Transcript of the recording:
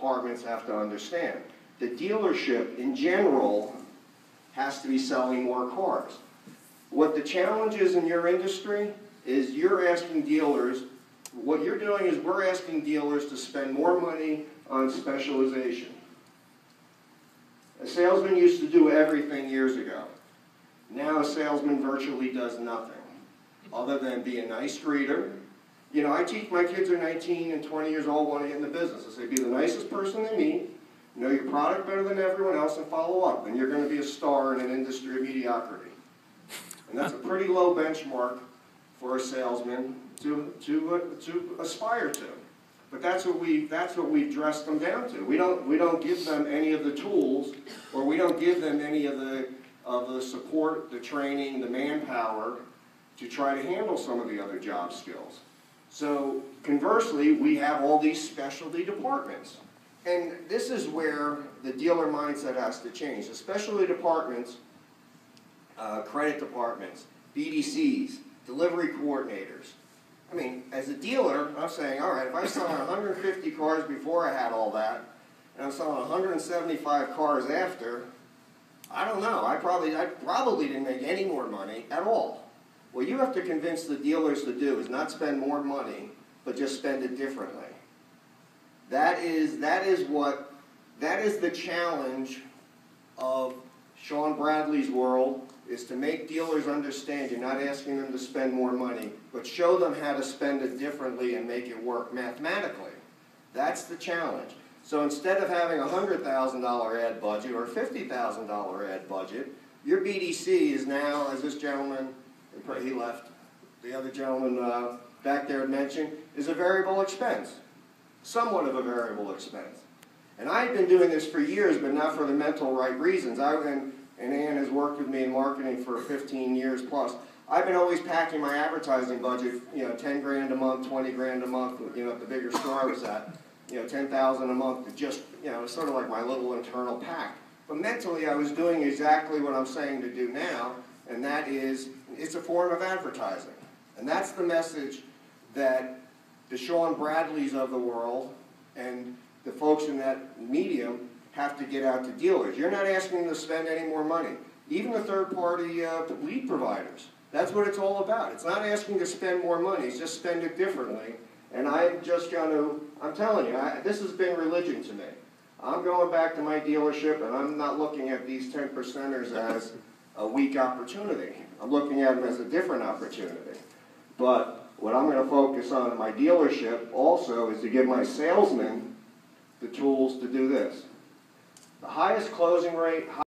departments have to understand. The dealership, in general, has to be selling more cars. What the challenge is in your industry is you're asking dealers, what you're doing is we're asking dealers to spend more money on specialization. A salesman used to do everything years ago. Now a salesman virtually does nothing other than be a nice greeter. You know, I teach my kids are 19 and 20 years old, want to get in the business. I say, be the nicest person they meet, know your product better than everyone else, and follow up. And you're going to be a star in an industry of mediocrity. And that's a pretty low benchmark for a salesman to aspire to. But that's what we've dressed them down to. We don't give them any of the tools, or we don't give them any of the support, the training, the manpower to try to handle some of the other job skills. So conversely, we have all these specialty departments. And this is where the dealer mindset has to change. The specialty departments, credit departments, BDCs, delivery coordinators. I mean, as a dealer, I'm saying, all right, if I was selling 150 cars before I had all that, and I'm selling 175 cars after, I don't know, I probably didn't make any more money at all. What you have to convince the dealers to do is not spend more money, but just spend it differently. That is the challenge of Sean Bradley's world, is to make dealers understand you're not asking them to spend more money, but show them how to spend it differently and make it work mathematically. That's the challenge. So instead of having a $100,000 ad budget or a $50,000 ad budget, your BDC is now, as this gentleman, he left, the other gentleman back there had mentioned, is a variable expense. Somewhat of a variable expense. And I've been doing this for years, but not for the mental right reasons. And Ann has worked with me in marketing for 15 years plus. I've been always packing my advertising budget, you know, 10 grand a month, 20 grand a month, you know, at the bigger store I was at, you know, 10,000 a month to just, you know, sort of like my little internal pack. But mentally I was doing exactly what I'm saying to do now, and that is, it's a form of advertising. And that's the message that the Sean Bradleys of the world and the folks in that medium have to get out to dealers. You're not asking them to spend any more money. Even the third-party lead providers. That's what it's all about. It's not asking to spend more money. It's just spend it differently. And I'm just going to, I'm telling you, this has been religion to me. I'm going back to my dealership, and I'm not looking at these 10 percenters as a weak opportunity. I'm looking at them as a different opportunity. But what I'm going to focus on in my dealership also is to give my salesmen the tools to do this. The highest closing rate,